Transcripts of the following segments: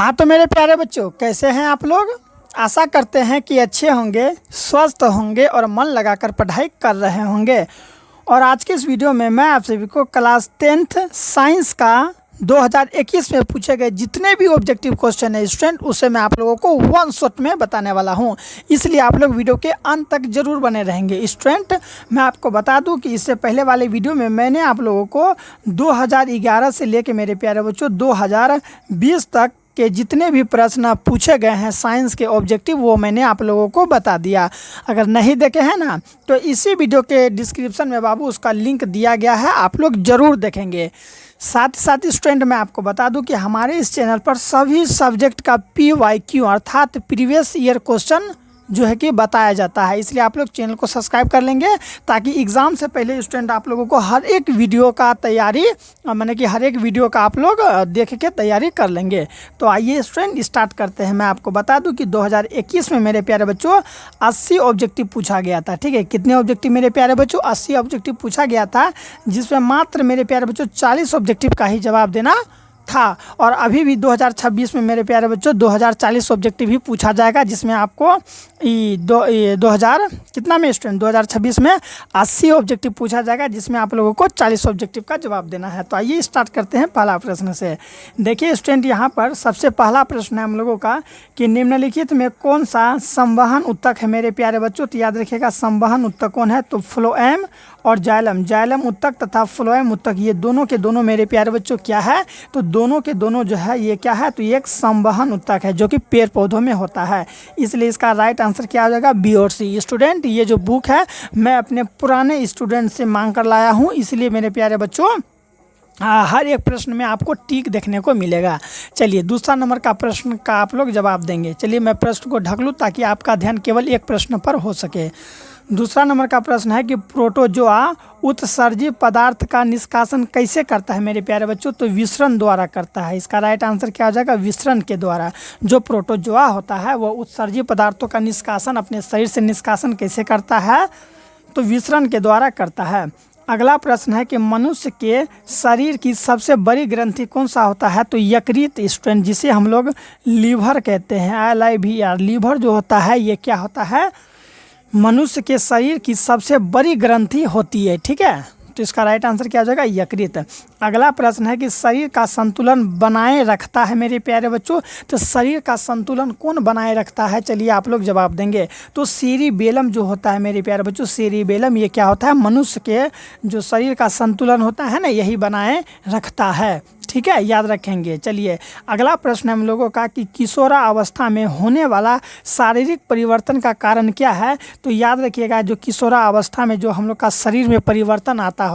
हाँ तो मेरे प्यारे बच्चों, कैसे हैं आप लोग। आशा करते हैं कि अच्छे होंगे, स्वस्थ होंगे और मन लगाकर पढ़ाई कर रहे होंगे। और आज के इस वीडियो में मैं आप सभी को क्लास 10th साइंस का 2021 में पूछे गए जितने भी ऑब्जेक्टिव क्वेश्चन है स्टूडेंट, उसे मैं आप लोगों को वन शॉट में बताने वाला हूं। इसलिए आप लोग वीडियो के अंत तक जरूर बने रहेंगे। स्टूडेंट, मैं आपको बता दूं कि इससे पहले वाले वीडियो में मैंने आप लोगों को 2011 से लेके मेरे प्यारे बच्चों 2020 तक के जितने भी प्रश्न पूछे गए हैं साइंस के ऑब्जेक्टिव, वो मैंने आप लोगों को बता दिया। अगर नहीं देखे हैं ना, तो इसी वीडियो के डिस्क्रिप्शन में बाबू उसका लिंक दिया गया है, आप लोग ज़रूर देखेंगे। साथ ही स्टूडेंट, मैं आपको बता दूं कि हमारे इस चैनल पर सभी सब्जेक्ट का PYQ अर्थात प्रीवियस ईयर क्वेश्चन जो है कि बताया जाता है। इसलिए आप लोग चैनल को सब्सक्राइब कर लेंगे ताकि एग्ज़ाम से पहले स्टूडेंट आप लोगों को हर एक वीडियो का तैयारी माने कि हर एक वीडियो का आप लोग देख के तैयारी कर लेंगे। तो आइए स्टूडेंट स्टार्ट करते हैं। मैं आपको बता दूं कि 2021 में मेरे प्यारे बच्चों 80 ऑब्जेक्टिव पूछा गया था। ठीक है, कितने ऑब्जेक्टिव मेरे प्यारे बच्चों? 80 ऑब्जेक्टिव पूछा गया था, जिसमें मात्र मेरे प्यारे बच्चों 40 ऑब्जेक्टिव का ही जवाब देना था। और अभी भी 2026 में मेरे प्यारे बच्चों 2040 ऑब्जेक्टिव ही पूछा जाएगा, जिसमें आपको 2000 कितना में स्टूडेंट 2026 में 80 ऑब्जेक्टिव पूछा जाएगा, जिसमें आप लोगों को 40 ऑब्जेक्टिव का जवाब देना है। तो आइए स्टार्ट करते हैं पहला प्रश्न से। देखिए स्टूडेंट, यहाँ पर सबसे पहला प्रश्न है हम लोगों का कि निम्नलिखित में कौन सा संवहन उत्तक है मेरे प्यारे बच्चों। तो याद रखिएगा, संवहन उत्तक कौन है? तो फ्लोएम और जाइलम। जाइलम उत्तक तथा फ्लोएम उत्तक, ये दोनों के दोनों मेरे प्यारे बच्चों क्या है? तो दोनों के दोनों जो है ये क्या है? तो ये एक संवहन उत्तक है जो कि पेड़ पौधों में होता है। इसलिए इसका राइट आंसर क्या हो जाएगा? बी और सी। स्टूडेंट, ये जो बुक है मैं अपने पुराने स्टूडेंट से मांग कर लाया हूँ, इसलिए मेरे प्यारे बच्चों हर एक प्रश्न में आपको टिक देखने को मिलेगा। चलिए दूसरा नंबर का प्रश्न का आप लोग जवाब देंगे। चलिए मैं प्रश्न को ढक लूँ ताकि आपका ध्यान केवल एक प्रश्न पर हो सके। दूसरा नंबर का प्रश्न है कि प्रोटोजोआ उत्सर्जी पदार्थ का निष्कासन कैसे करता है मेरे प्यारे बच्चों? तो विसरण द्वारा करता है। इसका राइट आंसर क्या हो जाएगा? विसरण के द्वारा। जो प्रोटोजोआ होता है वो उत्सर्जी पदार्थों का निष्कासन अपने शरीर से निष्कासन कैसे करता है? तो विसरण के द्वारा करता है। अगला प्रश्न है कि मनुष्य के शरीर की सबसे बड़ी ग्रंथि कौन सा होता है? तो यकृत स्टूडेंट, जिसे हम लोग लीवर कहते हैं, LIVR। लीवर जो होता है ये क्या होता है? मनुष्य के शरीर की सबसे बड़ी ग्रंथि होती है। ठीक है, तो इसका राइट आंसर क्या हो जाएगा? यकृत। अगला प्रश्न है कि शरीर का संतुलन बनाए रखता है मेरे प्यारे बच्चों। तो शरीर का संतुलन कौन बनाए रखता है? चलिए आप लोग जवाब देंगे। तो सेरिबेलम जो होता है मेरे प्यारे बच्चों, सेरिबेलम ये क्या होता है? मनुष्य के जो शरीर का संतुलन होता है ना, यही बनाए रखता है। ठीक है, याद रखेंगे। चलिए अगला प्रश्न हम लोगों का कि किशोरावस्था में होने वाला शारीरिक परिवर्तन का कारण क्या है? तो याद रखिएगा, जो किशोरावस्था में जो हम लोग का शरीर में परिवर्तन आता है,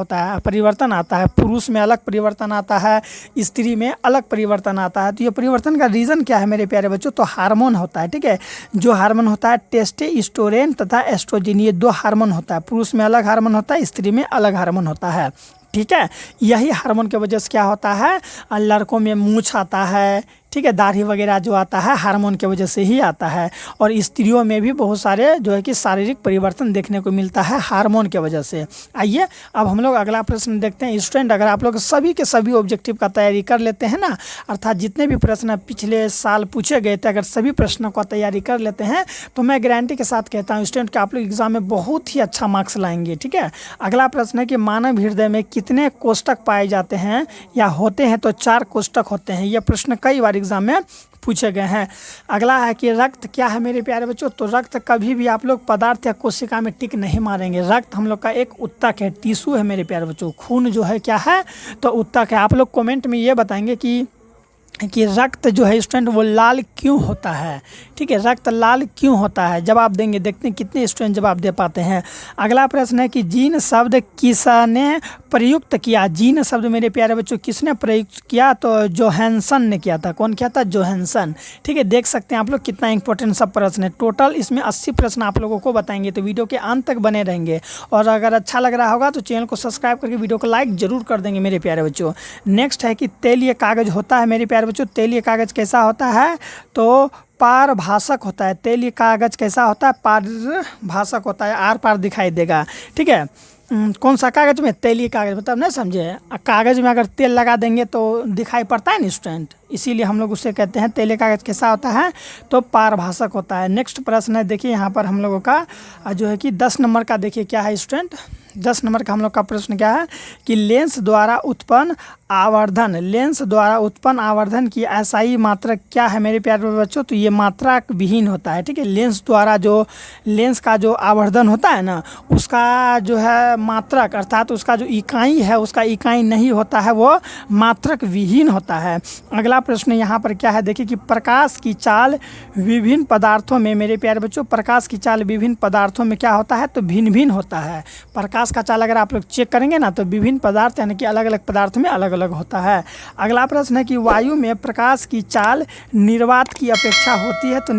पुरुष में अलग परिवर्तन आता है, स्त्री में अलग परिवर्तन आता है। तो ये परिवर्तन का रीज़न क्या है मेरे प्यारे बच्चों? तो हार्मोन होता है। ठीक है, जो हार्मोन होता है टेस्टोस्टेरोन तथा एस्ट्रोजन, ये दो हार्मोन होता है। पुरुष में अलग हार्मोन होता है, स्त्री में अलग हार्मोन होता है। ठीक है, यही हार्मोन की वजह से क्या होता है? लड़कों में मूंछ आता है। ठीक है, दाढ़ी वगैरह जो आता है हार्मोन की वजह से ही आता है। और स्त्रियों में भी बहुत सारे जो है कि शारीरिक परिवर्तन देखने को मिलता है हार्मोन की वजह से। आइए अब हम लोग अगला प्रश्न देखते हैं। स्टूडेंट, अगर आप लोग सभी के सभी ऑब्जेक्टिव का तैयारी कर लेते हैं ना, अर्थात जितने भी प्रश्न पिछले साल पूछे गए थे, अगर सभी प्रश्नों का तैयारी कर लेते हैं तो मैं गारंटी के साथ कहता हूँ स्टूडेंट कि आप लोग एग्जाम में बहुत ही अच्छा मार्क्स लाएंगे। ठीक है, अगला प्रश्न है कि मानव हृदय में कितने कोष्ठक पाए जाते हैं या होते हैं? तो 4 कोष्ठक होते हैं। यह प्रश्न कई बार एग्जाम में पूछे गए हैं। अगला है कि रक्त क्या है मेरे प्यारे बच्चों? तो रक्त कभी भी आप लोग पदार्थ या कोशिका में टिक नहीं मारेंगे। रक्त हम लोग का एक उत्तक है, टिश्यू है मेरे प्यारे बच्चों। खून जो है क्या है? तो उत्तक है। आप लोग कमेंट में ये बताएंगे कि रक्त जो है स्टूडेंट वो लाल क्यों होता है। ठीक है, रक्त लाल क्यों होता है? जवाब देंगे, देखते हैं कितने स्टूडेंट जवाब दे पाते हैं। अगला प्रश्न है कि जीन शब्द किसने प्रयुक्त किया? जीन शब्द मेरे प्यारे बच्चों किसने प्रयुक्त किया? तो जोहानसन ने किया था। कौन किया था? जोहानसन। ठीक है, देख सकते हैं आप लोग कितना इंपॉर्टेंट सब प्रश्न है। टोटल इसमें 80 प्रश्न आप लोगों को बताएंगे, तो वीडियो के अंत तक बने रहेंगे। और अगर अच्छा लग रहा होगा तो चैनल को सब्सक्राइब करके वीडियो को लाइक जरूर कर देंगे मेरे प्यारे बच्चों। नेक्स्ट है कि तेलीय कागज होता है मेरे प्यारे बच्चों। तेलीय कागज कैसा होता है? तो पारभाषक होता है। तेलीय कागज कैसा होता है? पारभाषक होता है, आर पार दिखाई देगा। ठीक है, कौन सा कागज़ में? तैलीय कागज़। मतलब नहीं समझे, कागज़ में अगर तेल लगा देंगे तो दिखाई पड़ता है ना स्टूडेंट, इसीलिए हम लोग उसे कहते हैं तैलीय कागज़। कैसा होता है? तो पारभाषक होता है। नेक्स्ट प्रश्न है, देखिए यहाँ पर हम लोगों का जो है कि 10 नंबर का देखिए क्या है स्टूडेंट। 10 नंबर का हम लोग का प्रश्न क्या है कि लेंस द्वारा उत्पन्न आवर्धन, लेंस द्वारा उत्पन्न आवर्धन की अस्थायी मात्रक क्या है मेरे प्यारे बच्चों? तो ये मात्रक विहीन होता है, ठीक है। लेंस द्वारा जो लेंस का जो आवर्धन होता है ना, उसका जो है मात्रक अर्थात उसका जो इकाई है, उसका इकाई नहीं होता है, वो मात्रक विहीन होता है। अगला प्रश्न यहाँ पर क्या है, देखिए कि प्रकाश की चाल विभिन्न पदार्थों में मेरे प्यारे बच्चों, प्रकाश की चाल विभिन्न पदार्थों में क्या होता है? तो भिन्न भिन्न होता है। प्रकाश का चाल अगर आप लोग चेक करेंगे ना, तो विभिन्न पदार्थ यानी कि अलग अलग पदार्थ में अलग अलग होता है। अगला प्रश्न है कि वायु में प्रकाश की चाल निर्वात की अपेक्षा होती है, तो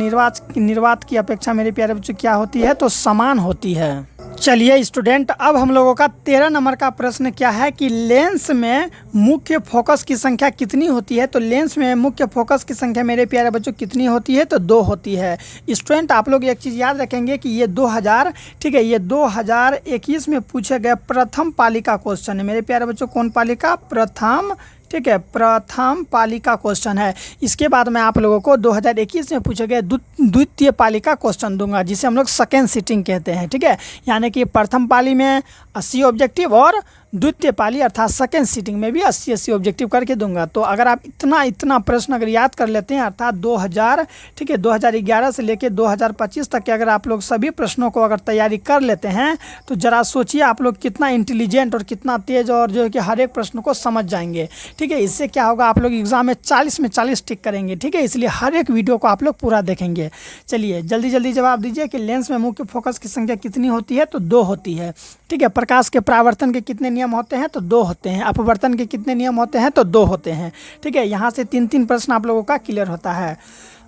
निर्वात की अपेक्षा मेरे प्यारे बच्चों क्या होती है? तो समान होती है। चलिए स्टूडेंट, अब हम लोगों का 13 नंबर का प्रश्न क्या है कि लेंस में मुख्य फोकस की संख्या कितनी होती है? तो लेंस में मुख्य फोकस की संख्या मेरे प्यारे बच्चों कितनी होती है? तो 2 होती है। स्टूडेंट आप लोग एक चीज़ याद रखेंगे कि ये 2000, ठीक है, ये 2021 में पूछे गए प्रथम पाली का क्वेश्चन है मेरे प्यारे बच्चों। कौन पाली का? प्रथम, ठीक है, प्रथम पाली का क्वेश्चन है। इसके बाद मैं आप लोगों को 2021 में पूछे गए द्वितीय पाली का क्वेश्चन दूंगा, जिसे हम लोग सेकेंड सिटिंग कहते हैं, ठीक है। यानी कि प्रथम पाली में 80 ऑब्जेक्टिव और द्वितीय पाली अर्थात सेकेंड सिटिंग में भी 80 ऑब्जेक्टिव करके दूंगा। तो अगर आप इतना प्रश्न अगर याद कर लेते हैं अर्थात 2000, ठीक है, 2011 से लेकर 2025 तक के अगर आप लोग सभी प्रश्नों को अगर तैयारी कर लेते हैं, तो ज़रा सोचिए आप लोग कितना इंटेलिजेंट और कितना तेज़ और जो है कि हर एक प्रश्न को समझ जाएंगे, ठीक है। इससे क्या होगा, आप लोग एग्ज़ाम में 40 में 40 टिक करेंगे, ठीक है। इसलिए हर एक वीडियो को आप लोग पूरा देखेंगे। चलिए जल्दी जल्दी जवाब दीजिए कि लेंस में मुख्य फोकस की संख्या कितनी होती है? तो 2 होती है, ठीक है। प्रकाश के परावर्तन के कितने नियम होते हैं? तो 2 होते हैं। अपवर्तन के कितने नियम होते हैं? तो 2 होते हैं, ठीक है। यहाँ से 3 प्रश्न आप लोगों का क्लियर होता है।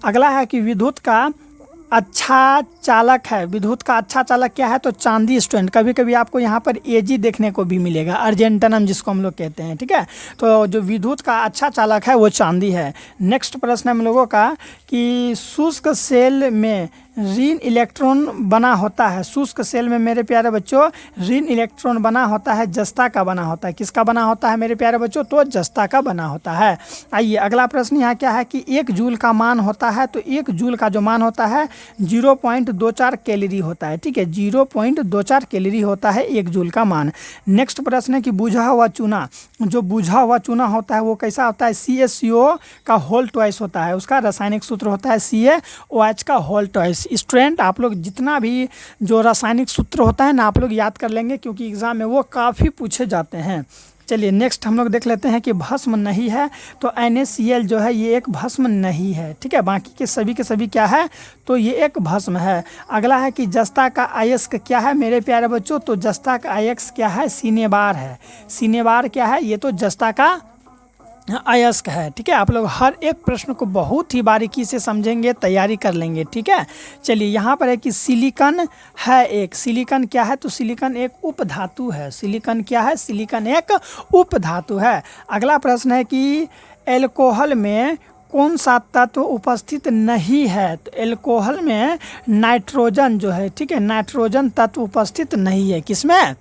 अगला है कि विद्युत का अच्छा चालक है, विद्युत का अच्छा चालक क्या है? तो चांदी। स्टूडेंट कभी कभी आपको यहाँ पर एजी देखने को भी मिलेगा, अर्जेंटनम जिसको हम लोग कहते हैं, ठीक है। तो जो विद्युत का अच्छा चालक है वो चांदी है। नेक्स्ट प्रश्न हम लोगों का कि शुष्क सेल में ऋण इलेक्ट्रॉन बना होता है, शुष्क सेल में मेरे प्यारे बच्चों ऋण इलेक्ट्रॉन बना होता है, जस्ता का बना होता है। किसका बना होता है मेरे प्यारे बच्चों? तो जस्ता का बना होता है। आइए अगला प्रश्न यहाँ क्या है कि 1 जूल का मान होता है, तो 1 जूल का जो मान होता है 0.24 कैलोरी होता है, ठीक है। 0.24 कैलोरी होता है 1 जूल का मान। नेक्स्ट प्रश्न है कि बुझा हुआ चूना, जो बुझा हुआ चूना होता है वो कैसा होता है? CaCO का होल ट्वाइस होता है, उसका रासायनिक सूत्र होता है CaOH का होल ट्वाइस। स्टूडेंट आप लोग जितना भी जो रासायनिक सूत्र होता है ना, आप लोग याद कर लेंगे, क्योंकि एग्ज़ाम में वो काफ़ी पूछे जाते हैं। चलिए नेक्स्ट हम लोग देख लेते हैं कि भस्म नहीं है, तो NaCl जो है ये एक भस्म नहीं है, ठीक है। बाकी के सभी क्या है? तो ये एक भस्म है। अगला है कि जस्ता का अयस्क क्या है मेरे प्यारे बच्चों? तो जस्ता का अयस्क क्या है? सिनेबार है। सिनेबार क्या है? ये तो जस्ता का अयस्क है, ठीक है। आप लोग हर एक प्रश्न को बहुत ही बारीकी से समझेंगे, तैयारी कर लेंगे, ठीक है। चलिए यहाँ पर है कि सिलिकॉन है एक, सिलिकॉन क्या है? तो सिलिकॉन एक उपधातु है। सिलिकॉन क्या है? सिलिकॉन एक उपधातु है। अगला प्रश्न है कि एल्कोहल में कौन सा तत्व उपस्थित नहीं है? तो एल्कोहल में नाइट्रोजन जो है, ठीक है, नाइट्रोजन तत्व उपस्थित नहीं है। किसमें?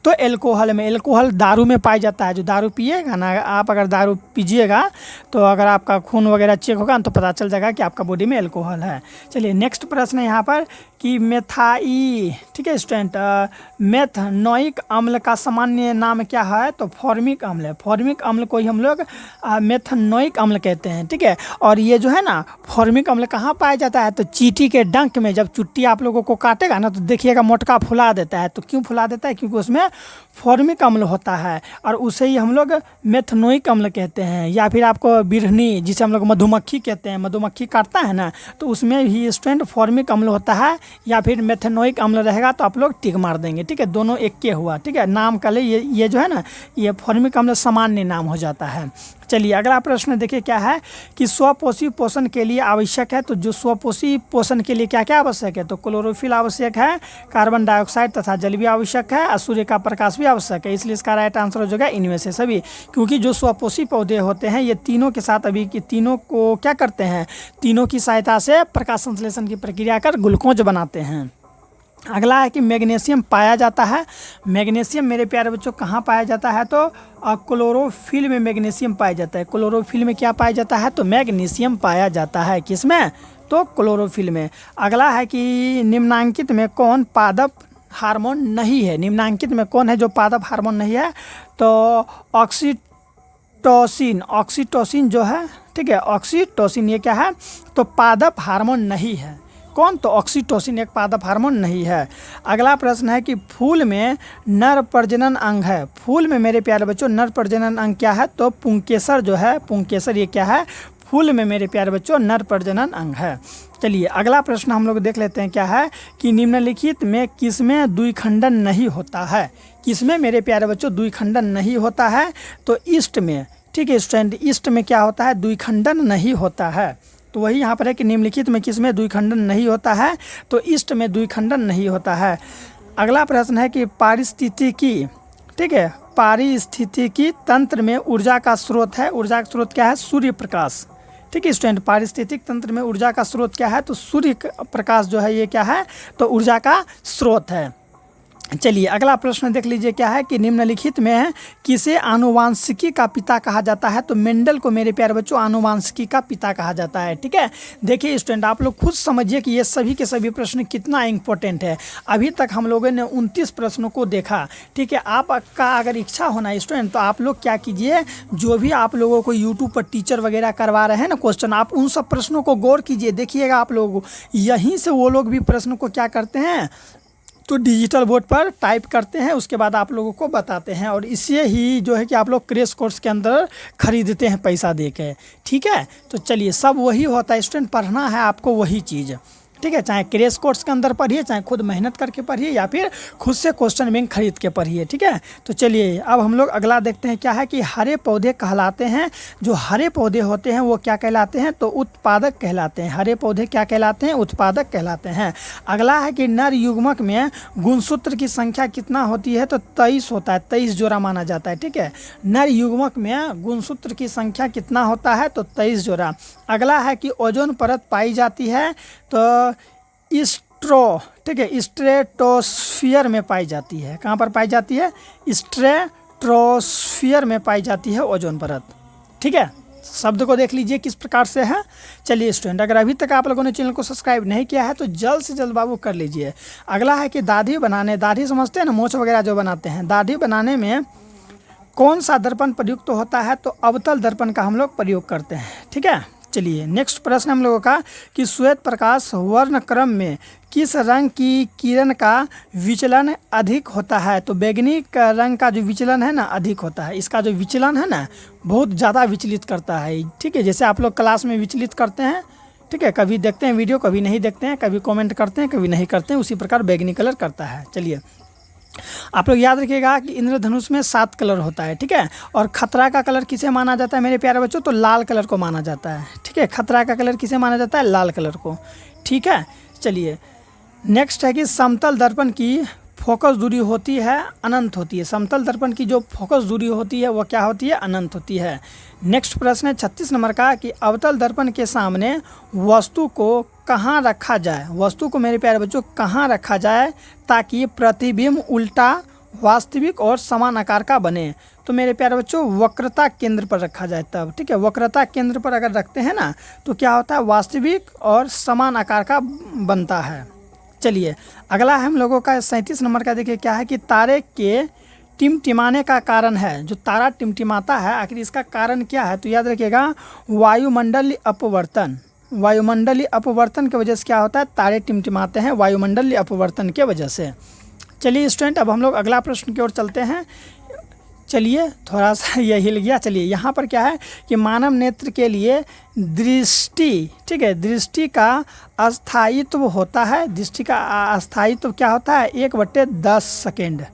तो एल्कोहल में। एल्कोहल दारू में पाया जाता है। जो दारू पिएगा ना, आप अगर दारू पीजिएगा तो अगर आपका खून वगैरह चेक होगा तो पता चल जाएगा कि आपका बॉडी में एल्कोहल है। चलिए नेक्स्ट प्रश्न है यहाँ पर कि ठीक है स्टूडेंट, मेथनोइक अम्ल का सामान्य नाम क्या है? तो फॉर्मिक अम्ल है। फॉर्मिक अम्ल को ही हम लोग मेथनोइक अम्ल कहते हैं, ठीक है। और ये जो है ना फॉर्मिक अम्ल कहाँ पाया जाता है? तो चींटी के डंक में। जब चुट्टी आप लोगों को काटेगा ना तो देखिएगा मोटका फुला देता है। तो क्यों फुला देता है? क्योंकि उसमें फॉर्मिक अम्ल होता है, और उसे ही हम लोग मेथनोइक अम्ल कहते हैं। या फिर आपको बिरहनी, जिसे हम लोग मधुमक्खी कहते हैं, मधुमक्खी काटता है ना, तो उसमें भी स्टूडेंट फॉर्मिक अम्ल होता है या फिर मेथनोइक अम्ल रहेगा, तो आप लोग टिक मार देंगे, ठीक है। दोनों एक के हुआ, ठीक है। नाम का ले ये जो है ना, ये फॉर्मिक अम्ल सामान्य नाम हो जाता है। चलिए अगला प्रश्न देखिए क्या है कि स्वपोषी पोषण के लिए आवश्यक है। तो जो स्वपोषी पोषण के लिए क्या क्या आवश्यक है? तो क्लोरोफिल आवश्यक है, कार्बन डाइऑक्साइड तथा जल भी आवश्यक है, और सूर्य का प्रकाश भी आवश्यक है। इसलिए इसका राइट आंसर हो जाएगा इनमें से सभी, क्योंकि जो स्वपोषी पौधे होते हैं ये तीनों के साथ अभी कि तीनों को क्या करते हैं? तीनों की सहायता से प्रकाश संश्लेषण की प्रक्रिया कर ग्लूकोज बनाते हैं। अगला है कि मैग्नीशियम पाया जाता है। मैग्नीशियम मेरे प्यारे बच्चों कहाँ पाया जाता है? तो क्लोरोफिल में मैग्नीशियम पाया जाता है। क्लोरोफिल में क्या पाया जाता है? तो मैग्नीशियम पाया जाता है। किसमें? तो क्लोरोफिल में। अगला है कि निम्नांकित में कौन पादप हार्मोन नहीं है? निम्नांकित में कौन है जो पादप हार्मोन नहीं है? तो ऑक्सीटोसिन। ऑक्सीटोसिन जो है, ठीक है, ऑक्सीटोसिन ये क्या है? तो पादप हार्मोन नहीं है। कौन? तो ऑक्सीटोसिन एक पादप हार्मोन नहीं है। अगला प्रश्न है कि फूल में नर प्रजनन अंग है। फूल में मेरे प्यारे बच्चों नर प्रजनन अंग क्या है? तो पुंकेसर जो है, पुंकेसर ये क्या है? फूल में मेरे प्यारे बच्चों नर प्रजनन अंग है। चलिए अगला प्रश्न हम लोग देख लेते हैं क्या है कि निम्नलिखित में किसमें द्विखंडन नहीं होता है? किसमें मेरे प्यारे बच्चों द्विखंडन नहीं होता है? तो ईस्ट में, ठीक है स्टूडेंट, ईस्ट में क्या होता है? द्विखंडन नहीं होता है। तो वही यहाँ पर है कि निम्नलिखित में किसमें द्विखंडन नहीं होता है? तो ईस्ट में द्विखंडन नहीं होता है। अगला प्रश्न है कि पारिस्थितिकी, ठीक है, पारिस्थितिकी तंत्र में ऊर्जा का स्रोत है। ऊर्जा का स्रोत क्या है? सूर्य प्रकाश। ठीक है स्टूडेंट, पारिस्थितिक तंत्र में ऊर्जा का स्रोत क्या है? तो सूर्य प्रकाश जो है ये क्या है? तो ऊर्जा का स्रोत है। चलिए अगला प्रश्न देख लीजिए क्या है कि निम्नलिखित में किसे आनुवांशिकी का पिता कहा जाता है? तो मेंडल को मेरे प्यारे बच्चों आनुवांशिकी का पिता कहा जाता है। ठीक है, देखिए स्टूडेंट आप लोग खुद समझिए कि ये सभी के सभी प्रश्न कितना इंपॉर्टेंट है। अभी तक हम लोगों ने 29 प्रश्नों को देखा। ठीक है, आपका अगर इच्छा होना स्टूडेंट तो आप लोग क्या कीजिए, जो भी आप लोगों को यूट्यूब पर टीचर वगैरह करवा रहे हैं ना क्वेश्चन, आप उन सब प्रश्नों को गौर कीजिए। देखिएगा आप लोग यहीं से वो लोग भी प्रश्न को क्या करते हैं तो डिजिटल बोर्ड पर टाइप करते हैं, उसके बाद आप लोगों को बताते हैं, और इसे ही जो है कि आप लोग क्रैश कोर्स के अंदर खरीदते हैं पैसा दे के। ठीक है, तो चलिए सब वही होता है स्टूडेंट, पढ़ना है आपको वही चीज़। ठीक है, चाहे क्रैश कोर्स के अंदर पढ़िए, चाहे खुद मेहनत करके पढ़िए, या फिर खुद से क्वेश्चन बैंक खरीद के पढ़िए। ठीक है, तो चलिए अब हम लोग अगला देखते हैं क्या है कि हरे पौधे कहलाते हैं। जो हरे पौधे होते हैं वो क्या कहलाते हैं? तो उत्पादक कहलाते हैं। हरे पौधे क्या कहलाते हैं? उत्पादक कहलाते हैं। अगला है कि नर युग्मक में गुणसूत्र की संख्या कितना होती है? तो 23 होता है, 23 जोड़ा माना जाता है। ठीक है, नर युग्मक में गुणसूत्र की संख्या कितना होता है? तो 23 जोड़ा। अगला है कि ओजोन परत पाई जाती है तो ठीक है, स्ट्रेटोस्फियर में पाई जाती है। कहाँ पर पाई जाती है? स्ट्रेटोस्फियर में पाई जाती है ओजोन परत। ठीक है, शब्द को देख लीजिए किस प्रकार से है। चलिए स्टूडेंट, अगर अभी तक आप लोगों ने चैनल को सब्सक्राइब नहीं किया है तो जल्द से जल्द बाबू कर लीजिए। अगला है कि दाढ़ी बनाने, दाढ़ी समझते हैं ना, मोछ वगैरह जो बनाते हैं, दाढ़ी बनाने में कौन सा दर्पण प्रयुक्त होता है? तो अवतल दर्पण का हम लोग प्रयोग करते हैं। ठीक है, चलिए नेक्स्ट प्रश्न हम लोगों का कि श्वेत प्रकाश वर्ण क्रम में किस रंग की किरण का विचलन अधिक होता है? तो बैगनी का रंग का जो विचलन है ना अधिक होता है। इसका जो विचलन है ना बहुत ज़्यादा विचलित करता है। ठीक है, जैसे आप लोग क्लास में विचलित करते हैं, ठीक है, कभी देखते हैं वीडियो, कभी नहीं देखते हैं, कभी कमेंट करते हैं, कभी नहीं करते हैं, उसी प्रकार बैगनी कलर करता है। चलिए आप लोग याद रखिएगा कि इंद्रधनुष में 7 कलर होता है। ठीक है, और खतरा का कलर किसे माना जाता है मेरे प्यारे बच्चों? तो लाल कलर को माना जाता है। ठीक है, खतरा का कलर किसे माना जाता है? लाल कलर को। ठीक है, चलिए नेक्स्ट है कि समतल दर्पण की फोकस दूरी होती है अनंत होती है। समतल दर्पण की जो फोकस दूरी होती है वो क्या होती है? अनंत होती है। नेक्स्ट प्रश्न है 36 नंबर का कि अवतल दर्पण के सामने वस्तु को कहाँ रखा जाए? वस्तु को मेरे प्यारे बच्चों कहाँ रखा जाए ताकि प्रतिबिंब उल्टा, वास्तविक और समान आकार का बने? तो मेरे प्यारे बच्चों वक्रता केंद्र पर रखा जाए तब। ठीक है, वक्रता केंद्र पर अगर रखते हैं ना तो क्या होता है? वास्तविक और समान आकार का बनता है। चलिए अगला है हम लोगों का 37 नंबर का, देखिए क्या है कि तारे के टिमटिमाने का कारण है। जो तारा टिमटिमाता है आखिर इसका कारण क्या है? तो याद रखिएगा वायुमंडलीय अपवर्तन। वायुमंडलीय अपवर्तन की वजह से क्या होता है? तारे टिमटिमाते हैं वायुमंडलीय अपवर्तन के वजह से। चलिए स्टूडेंट अब हम लोग अगला प्रश्न की ओर चलते हैं। चलिए थोड़ा सा ये हिल गया। चलिए यहाँ पर क्या है कि मानव नेत्र के लिए दृष्टि, ठीक है, दृष्टि का अस्थायित्व होता है। दृष्टि का अस्थायित्व क्या होता है? 1/10 सेकेंड।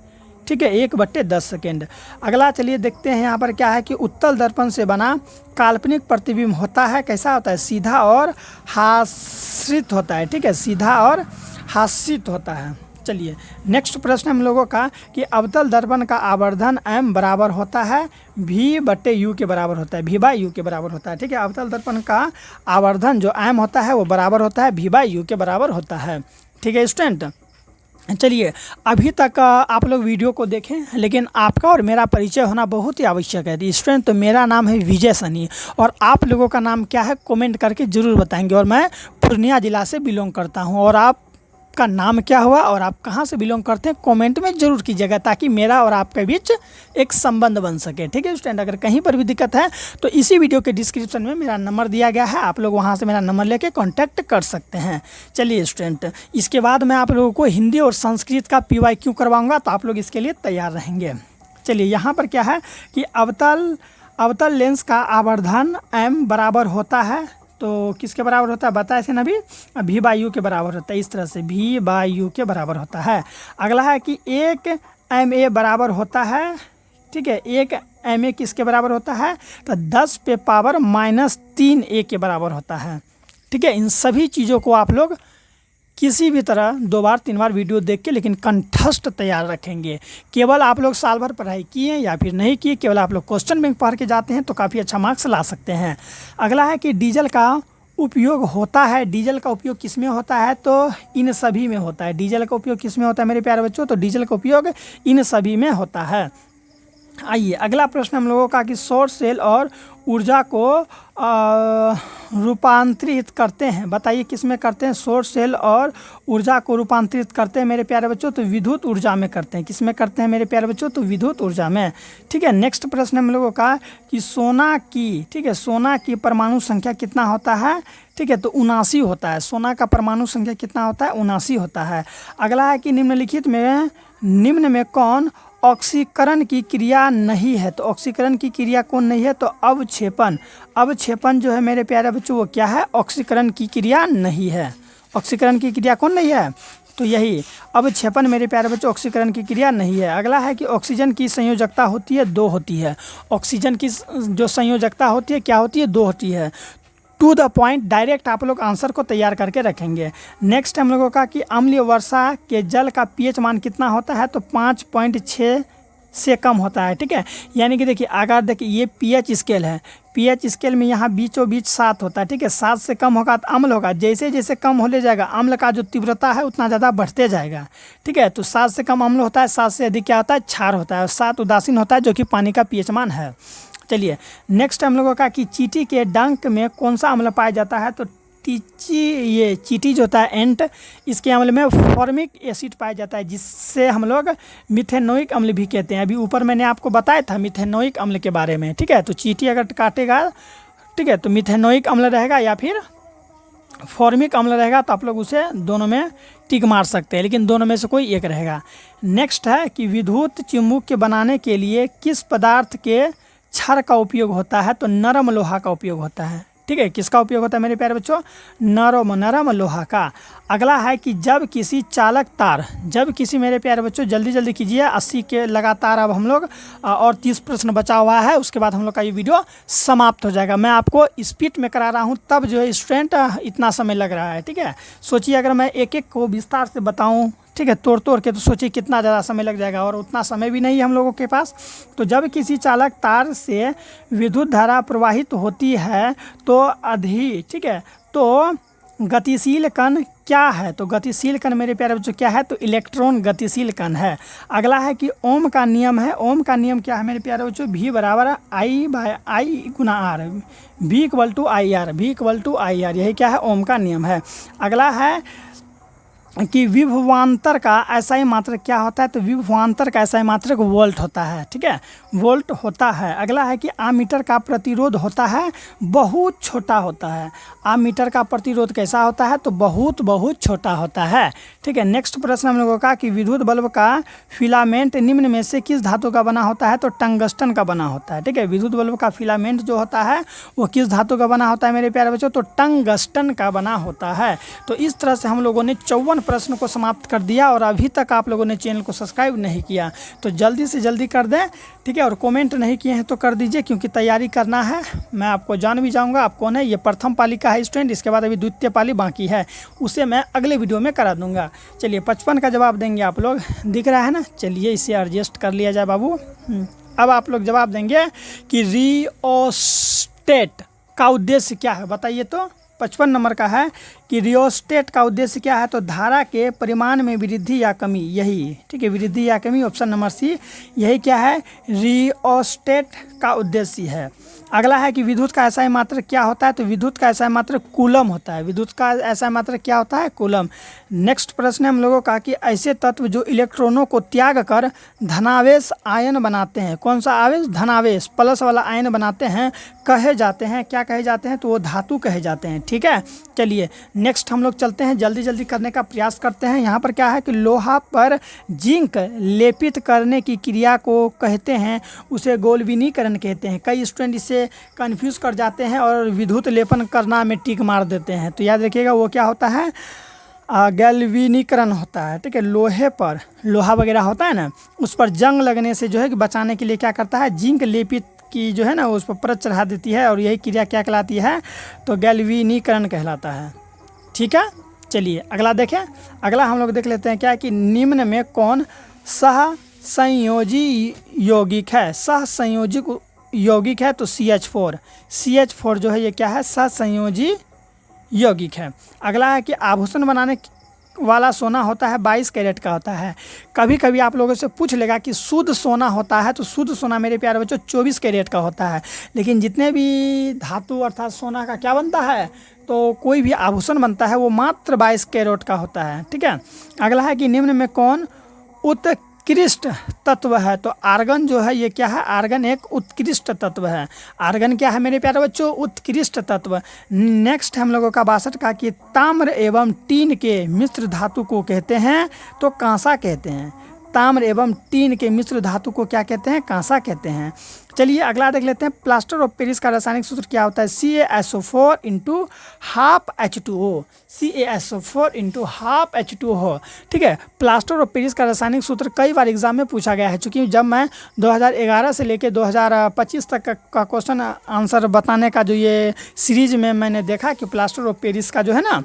ठीक है, 1/10 सेकेंड। अगला चलिए देखते हैं यहाँ पर क्या है कि उत्तल दर्पण से बना काल्पनिक प्रतिबिंब होता है। कैसा होता है? सीधा और हास्यित होता है। ठीक है, सीधा और हास्यित होता है। चलिए नेक्स्ट प्रश्न हम लोगों का कि अवतल दर्पण का आवर्धन m बराबर होता है v/u के बराबर होता है, v/u के बराबर होता है। ठीक है, अवतल दर्पण का आवर्धन जो m होता है वो बराबर होता है v/u के बराबर होता है। ठीक है स्टूडेंट, चलिए, अभी तक आप लोग वीडियो को देखें, लेकिन आपका और मेरा परिचय होना बहुत ही आवश्यक है। स्टूडेंट, तो मेरा नाम है विजय सनी और आप लोगों का नाम क्या है कमेंट करके ज़रूर बताएंगे। और मैं पूर्णिया ज़िला से बिलोंग करता हूं, और आपका नाम क्या हुआ और आप कहां से बिलोंग करते हैं कमेंट में ज़रूर कीजिएगा, ताकि मेरा और आपके बीच एक संबंध बन सके। ठीक है स्टूडेंट, अगर कहीं पर भी दिक्कत है तो इसी वीडियो के डिस्क्रिप्शन में मेरा नंबर दिया गया है, आप लोग वहां से मेरा नंबर लेके कांटेक्ट कर सकते हैं। चलिए स्टूडेंट, इसके बाद मैं आप लोगों को हिंदी और संस्कृत का PYQ करवाऊंगा, तो आप लोग इसके लिए तैयार रहेंगे। चलिए, यहाँ पर क्या है कि अवतल लेंस का आवर्धन m बराबर होता है, तो किसके बराबर होता है बताए थे ना अभी, V/U के बराबर होता है। इस तरह से V/U के बराबर होता है। अगला है कि 1 MA बराबर होता है, ठीक है, 1 MA किसके बराबर होता है, तो 10⁻³ A के बराबर होता है। ठीक है, इन सभी चीज़ों को आप लोग किसी भी तरह 2 बार 3 बार वीडियो देख के लेकिन कंठस्थ तैयार रखेंगे। केवल आप लोग साल भर पढ़ाई किए या फिर नहीं किए, केवल आप लोग क्वेश्चन बैंक पढ़ के जाते हैं तो काफ़ी अच्छा मार्क्स ला सकते हैं। अगला है कि डीजल का उपयोग होता है। डीजल का उपयोग किस में होता है, तो इन सभी में होता है। डीजल का उपयोग किस में होता है मेरे प्यारे बच्चों, तो डीजल का उपयोग इन सभी में होता है। आइए, अगला प्रश्न हम लोगों का कि सौर सेल और ऊर्जा को रूपांतरित करते हैं। बताइए किस में करते हैं, सौर सेल और ऊर्जा को रूपांतरित करते हैं मेरे प्यारे बच्चों, तो विद्युत ऊर्जा में करते हैं। किस में करते हैं मेरे प्यारे बच्चों, तो विद्युत ऊर्जा में। ठीक है, नेक्स्ट प्रश्न हम लोगों का कि सोना की, ठीक है, सोना की परमाणु संख्या कितना होता है, ठीक है, तो 79 होता है। सोना का परमाणु संख्या कितना होता है, 79 होता है। अगला है कि निम्न में कौन ऑक्सीकरण की क्रिया नहीं है, तो ऑक्सीकरण की क्रिया कौन नहीं है, तो अवक्षेपण। अवक्षेपण जो है मेरे प्यारे बच्चों वो क्या है, ऑक्सीकरण की क्रिया नहीं है। ऑक्सीकरण की क्रिया कौन नहीं है, तो यही अवक्षेपण मेरे प्यारे बच्चों ऑक्सीकरण की क्रिया नहीं है। अगला है कि ऑक्सीजन की संयोजकता होती है 2 होती है। ऑक्सीजन की जो संयोजकता होती है क्या होती है, 2 होती है। टू द पॉइंट डायरेक्ट आप लोग आंसर को तैयार करके रखेंगे। नेक्स्ट हम लोगों का कि अम्लीय वर्षा के जल का pH मान कितना होता है, तो 5.6 से कम होता है। ठीक है, यानी कि देखिए, अगर देखिए ये pH स्केल है, pH स्केल में यहाँ बीचों बीच 7 होता है। ठीक है, 7 से कम होगा तो अम्ल होगा, जैसे जैसे कम होने जाएगा अम्ल का जो तीव्रता है उतना ज़्यादा बढ़ते जाएगा। ठीक है, तो 7 से कम अम्ल होता है, 7 से अधिक क्या होता है, क्षार होता है, और 7 उदासीन होता है जो कि पानी का pH मान है। चलिए, नेक्स्ट हम लोगों का कि चींटी के डंक में कौन सा अम्ल पाया जाता है, तो चींटी जो होता है एंट, इसके अम्ल में फॉर्मिक एसिड पाया जाता है, जिससे हम लोग मिथेनोइक अम्ल भी कहते हैं। अभी ऊपर मैंने आपको बताया था मिथेनोइक अम्ल के बारे में। ठीक है, तो चींटी अगर काटेगा, ठीक है, तो मिथेनोइक अम्ल रहेगा या फिर फॉर्मिक अम्ल रहेगा, तो आप लोग उसे दोनों में टिक मार सकते हैं, लेकिन दोनों में से कोई एक रहेगा। नेक्स्ट है कि विद्युत चुम्बक के बनाने के लिए किस पदार्थ के क्षार का उपयोग होता है, तो नरम लोहा का उपयोग होता है। ठीक है, किसका उपयोग होता है मेरे प्यारे बच्चों, नरम लोहा का। अगला है कि जब किसी मेरे प्यारे बच्चों जल्दी कीजिए, 80 के लगातार अब हम लोग और 30 प्रश्न बचा हुआ है, उसके बाद हम लोग का ये वीडियो समाप्त हो जाएगा। मैं आपको स्पीड में करा रहा हूँ, तब जो है स्टूडेंट इतना समय लग रहा है। ठीक है, सोचिए अगर मैं एक एक को विस्तार से बताऊँ, ठीक है, तोड़ के, तो सोचिए कितना ज़्यादा समय लग जाएगा, और उतना समय भी नहीं है हम लोगों के पास। तो जब किसी चालक तार से विद्युत धारा प्रवाहित होती है तो ठीक है, तो गतिशील कण क्या है, तो गतिशील कण मेरे प्यारे बच्चों क्या है, तो इलेक्ट्रॉन गतिशील कण है। अगला है कि ओम का नियम है। ओम का नियम क्या है मेरे प्यारे बच्चों, V बराबर I गुना R, V equal to I R, यही क्या है, ओम का नियम है। अगला है कि विभवांतर का ऐसा मात्रक क्या होता है, तो विभवांतर का ऐसा मात्रक वोल्ट होता है। ठीक है, वोल्ट होता है। अगला है कि आमीटर का प्रतिरोध होता है बहुत छोटा होता है। आमीटर का प्रतिरोध कैसा होता है, तो बहुत छोटा होता है। ठीक है, नेक्स्ट प्रश्न हम लोगों का कि विद्युत बल्ब का फिलामेंट निम्न में से किस धातु का बना होता है, तो टंगस्टन का बना होता है। ठीक है, विद्युत बल्ब का फिलामेंट जो होता है वो किस धातु का बना होता है मेरे प्यारे बच्चों, तो टंगस्टन का बना होता है। तो इस तरह से हम लोगों ने 54 प्रश्न को समाप्त कर दिया, और अभी तक आप लोगों ने चैनल को सब्सक्राइब नहीं किया तो जल्दी से जल्दी कर दें। ठीक है, और कमेंट नहीं किए हैं तो कर दीजिए, क्योंकि तैयारी करना है। मैं आपको जान भी जाऊंगा आप कौन है। ये प्रथम पाली का है स्टूडेंट, इसके बाद अभी द्वितीय पाली बाकी है, उसे मैं अगले वीडियो में करा दूंगा। चलिए, 55 का जवाब देंगे आप लोग, दिख रहा है ना। चलिए, इसे एडजस्ट कर लिया जाए बाबू। अब आप लोग जवाब देंगे कि रिओस्टेट का उद्देश्य क्या है, बताइए तो। 55 नंबर का है कि रियोस्टेट का उद्देश्य क्या है, तो धारा के परिमाण में वृद्धि या कमी, यही ठीक है, वृद्धि या कमी, ऑप्शन नंबर सी, यही क्या है, रियोस्टेट का उद्देश्य है। अगला है कि विद्युत का ऐसा मात्रक क्या होता है, तो विद्युत का ऐसा मात्रक कूलम होता है। विद्युत का ऐसा मात्रक क्या होता है, कूलम। नेक्स्ट प्रश्न है हम लोगों का कि ऐसे तत्व जो इलेक्ट्रॉनों को त्याग कर धनावेश आयन बनाते हैं, कौन सा आवेश, धनावेश, प्लस वाला आयन बनाते हैं, कहे जाते हैं, क्या कहे जाते हैं, तो वो धातु कहे जाते हैं। ठीक है, चलिए नेक्स्ट हम लोग चलते हैं, जल्दी जल्दी करने का प्रयास करते हैं। यहाँ पर क्या है कि लोहा पर जिंक लेपित करने की क्रिया को कहते हैं, उसे गोलविनीकरण कहते हैं। कई स्टूडेंट इससे कंफ्यूज कर जाते हैं और विद्युत लेपन करना में टिक मार देते हैं, तो याद रखिएगा वो क्या होता है, गैल्वेनीकरण होता है। ठीक है, लोहे पर, लोहा वगैरह होता है ना, उस पर जंग लगने से जो है कि बचाने के लिए क्या करता है, जिंक लेपित की जो है ना उस पर परत चढ़ा देती है, और यही क्रिया क्या कहलाती है, तो गैल्वेनीकरण कहलाता है। ठीक है, चलिए अगला देखें। अगला हम लोग देख लेते हैं क्या कि निम्न में कौन सह संयोजी यौगिक है, सह संयोजी यौगिक है, तो CH4, CH4 जो है ये क्या है, सहसंयोजी यौगिक है। अगला है कि आभूषण बनाने वाला सोना होता है 22 कैरेट का होता है। कभी कभी आप लोगों से पूछ लेगा कि शुद्ध सोना होता है, तो शुद्ध सोना मेरे प्यारे बच्चों 24 कैरेट का होता है। लेकिन जितने भी धातु अर्थात सोना का क्या बनता है, तो कोई भी आभूषण बनता है वो मात्र 22 कैरेट का होता है। ठीक है, अगला है कि निम्न में कौन उत्कृष्ट तत्व है, तो आर्गन जो है ये क्या है, आर्गन एक उत्कृष्ट तत्व है। आर्गन क्या है मेरे प्यारे बच्चों, उत्कृष्ट तत्व। नेक्स्ट हम लोगों का 62 का कि ताम्र एवं टीन के मिश्र धातु को कहते हैं, तो कांसा कहते हैं। ताम्र एवं टीन के मिश्र धातु को क्या कहते हैं, कांसा कहते हैं। चलिए अगला देख लेते हैं, प्लास्टर ऑफ पेरिस का रासायनिक सूत्र क्या होता है, CaSO4 into half H2O, CaSO4 into half H2O। ठीक है, प्लास्टर ऑफ पेरिस का रासायनिक सूत्र कई बार एग्जाम में पूछा गया है, चूँकि जब मैं 2011 से लेकर 2025 तक का क्वेश्चन आंसर बताने का जो ये सीरीज में मैंने देखा कि प्लास्टर ऑफ पेरिस का जो है ना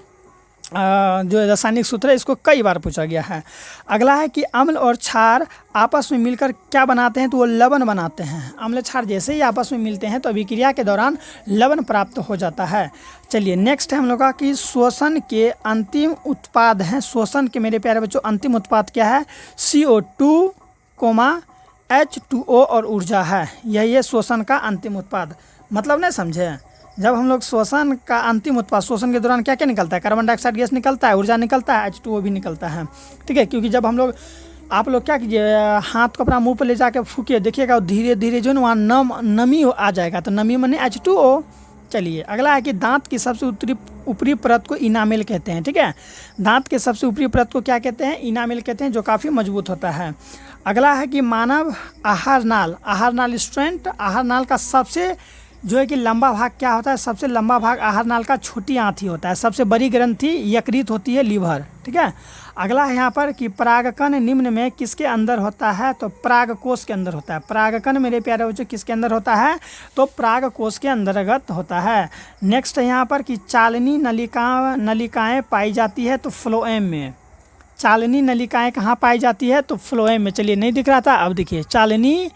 जो रासायनिक सूत्र है, इसको कई बार पूछा गया है। अगला है कि अम्ल और क्षार आपस में मिलकर क्या बनाते हैं, तो वो लवण बनाते हैं। अम्ल क्षार जैसे ही आपस में मिलते हैं तो अभिक्रिया के दौरान लवण प्राप्त हो जाता है। चलिए नेक्स्ट है हम लोग का कि श्वसन के अंतिम उत्पाद हैं। श्वसन के मेरे प्यारे बच्चों अंतिम उत्पाद क्या है, CO2, H2O और ऊर्जा है। यही है श्वसन का अंतिम उत्पाद। मतलब नहीं समझे, जब हम लोग श्वसन का अंतिम उत्पाद, श्वसन के दौरान क्या क्या निकलता है, कार्बन डाइऑक्साइड गैस निकलता है, ऊर्जा निकलता है, H2O भी निकलता है। ठीक है, क्योंकि जब हम लोग, आप लोग क्या कीजिए, हाथ को अपना मुंह पर ले जाके फूकिए, देखिएगा धीरे धीरे जो है वहाँ नमी आ जाएगा, तो नमी माने H2O। चलिए अगला है कि दांत की सबसे ऊपरी परत को इनामेल कहते हैं। ठीक है, दांत के सबसे ऊपरी परत को क्या कहते हैं, इनामेल कहते हैं, जो काफ़ी मजबूत होता है। अगला है कि मानव आहार नाल स्टूडेंट, आहार नाल का सबसे जो है कि लंबा भाग क्या होता है, सबसे लंबा भाग आहार नाल का छोटी आंथी होता है। सबसे बड़ी ग्रंथि यकृत होती है, लीवर। ठीक है, अगला है यहाँ पर कि परागकण निम्न में किसके अंदर होता है, तो परागकोश के अंदर होता है। परागकण मेरे प्यारे बच्चों किसके अंदर होता है, तो परागकोश के अंतर्गत होता है। नेक्स्ट है यहाँ पर कि चालनी नलिकाएँ पाई जाती है, तो फ्लोएम में। चालनी नलिकाएँ कहाँ पाई जाती है, तो फ्लोएम में। चलिए नहीं दिख रहा था, अब देखिए, चालनी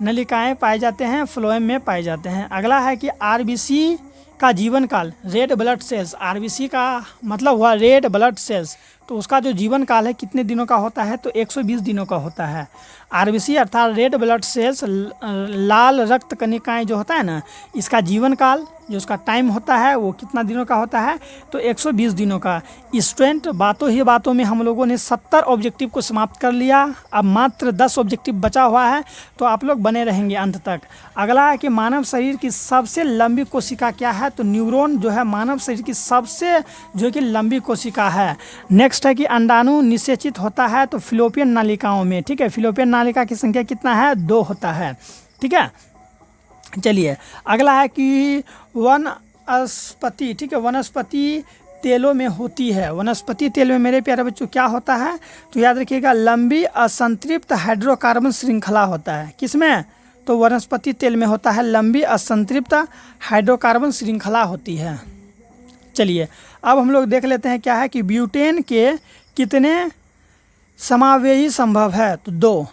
नलिकाएँ पाए जाते हैं, फ्लोएम में पाए जाते हैं। अगला है कि RBC का जीवन काल, रेड ब्लड सेल्स, RBC का मतलब हुआ रेड ब्लड सेल्स, तो उसका जो जीवन काल है कितने दिनों का होता है, तो 120 दिनों का होता है। RBC अर्थात रेड ब्लड सेल्स, लाल रक्त कणिकाएँ जो होता है ना, इसका जीवन काल जो उसका टाइम होता है वो कितना दिनों का होता है, तो 120 दिनों का। स्टूडेंट बातों ही बातों में हम लोगों ने 70 ऑब्जेक्टिव को समाप्त कर लिया, अब मात्र 10 ऑब्जेक्टिव बचा हुआ है, तो आप लोग बने रहेंगे अंत तक। अगला है कि मानव शरीर की सबसे लंबी कोशिका क्या है, तो न्यूरॉन जो है मानव शरीर की सबसे जो है कि लंबी कोशिका है। नेक्स्ट है कि अंडाणु निषेचित होता है, तो फिलोपियन नालिकाओं में। ठीक है, फिलोपियन नालिका की संख्या कितना है, 2 होता है। ठीक है, चलिए अगला है कि वनस्पति, ठीक है, वनस्पति तेलों में होती है। वनस्पति तेल में मेरे प्यारे बच्चों क्या होता है, तो याद रखिएगा लंबी असंतृप्त हाइड्रोकार्बन श्रृंखला होता है। किसमें, तो वनस्पति तेल में होता है, लंबी असंतृप्त हाइड्रोकार्बन श्रृंखला होती है। चलिए अब हम लोग देख लेते हैं क्या है कि ब्यूटेन के कितने समावेशी संभव है, तो 2।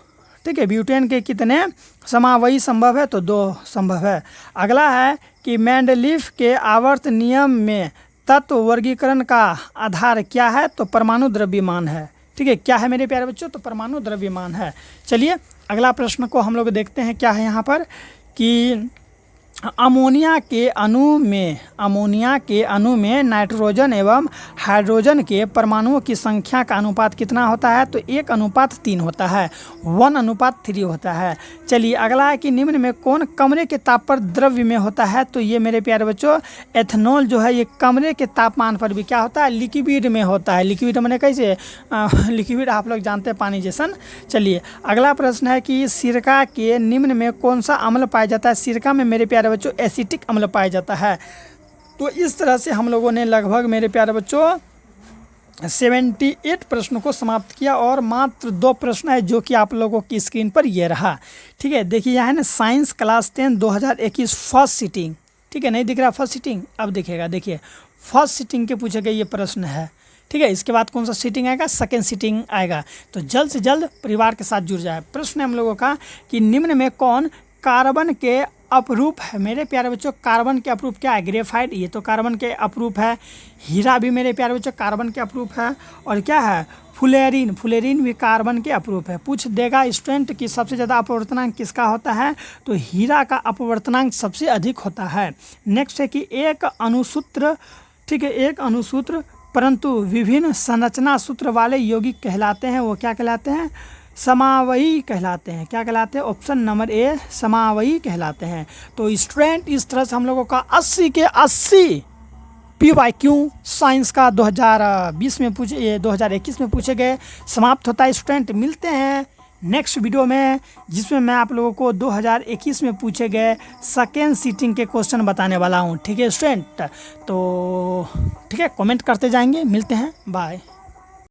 ठीक है, ब्यूटेन के कितने समावेशी संभव है, तो 2 संभव है। अगला है कि मेंडलीफ के आवर्त नियम में तत्व वर्गीकरण का आधार क्या है? तो परमाणु द्रव्यमान है। ठीक है, क्या है मेरे प्यारे बच्चों? तो परमाणु द्रव्यमान है। चलिए अगला प्रश्न को हम लोग देखते हैं क्या है यहाँ पर कि अमोनिया के अणु में नाइट्रोजन एवं हाइड्रोजन के परमाणुओं की संख्या का अनुपात कितना होता है? तो 1:3 होता है, 1:3 होता है। चलिए अगला है कि निम्न में कौन कमरे के ताप पर द्रव्य में होता है? तो ये मेरे प्यारे बच्चों एथेनॉल जो है ये कमरे के तापमान पर भी क्या होता है? लिक्विड में होता है। लिक्विड मैंने कैसे लिक्विड आप लोग जानते हैं पानी जैसन। चलिए अगला प्रश्न है कि सिरका के निम्न में कौन सा अम्ल पाया जाता है? सिरका में मेरे प्यारे बच्चों एसिटिक अम्ल पाया जाता है। तो इस तरह से हम लोगों ने लगभग मेरे प्यारे बच्चों 78 प्रश्नों को समाप्त किया और मात्र 2 प्रश्न है जो कि आप लोगों की स्क्रीन पर ये रहा। ठीक है, देखिए यहाँ है ना साइंस क्लास 10 2021 फर्स्ट सीटिंग। ठीक है, नहीं दिख रहा फर्स्ट सीटिंग? अब दिखेगा। देखिए फर्स्ट सीटिंग के पूछे गए ये प्रश्न है। ठीक है, इसके बाद कौन सा सीटिंग आएगा? सेकेंड सीटिंग आएगा। तो जल्द से जल्द परिवार के साथ जुड़ जाए। प्रश्न है हम लोगों का कि निम्न में कौन कार्बन के अपरूप है? मेरे प्यारे बच्चों कार्बन के अपरूप क्या है? ग्रेफाइट, ये तो कार्बन के अपरूप है। हीरा भी मेरे प्यारे बच्चों कार्बन के अपरूप है। और क्या है? फुलेरिन, फुलेरिन भी कार्बन के अपरूप है। पूछ देगा स्टूडेंट कि सबसे ज़्यादा अपवर्तनांक किसका होता है? तो हीरा का अपवर्तनांक सबसे अधिक होता है। नेक्स्ट है कि एक अणुसूत्र, ठीक है, एक अणुसूत्र परंतु विभिन्न संरचना सूत्र वाले यौगिक कहलाते हैं। वो क्या कहलाते हैं? समावयी कहलाते हैं। क्या कहलाते हैं? ऑप्शन नंबर ए समावयी कहलाते हैं। तो स्टूडेंट इस तरह से हम लोगों का 80 के 80 PYQ साइंस का 2020 में 2021 में पूछे गए समाप्त होता है। स्टूडेंट मिलते हैं नेक्स्ट वीडियो में जिसमें मैं आप लोगों को 2021 में पूछे गए सेकेंड सीटिंग के क्वेश्चन बताने वाला हूँ। ठीक है स्टूडेंट, तो ठीक है कमेंट करते जाएंगे। मिलते हैं, बाय।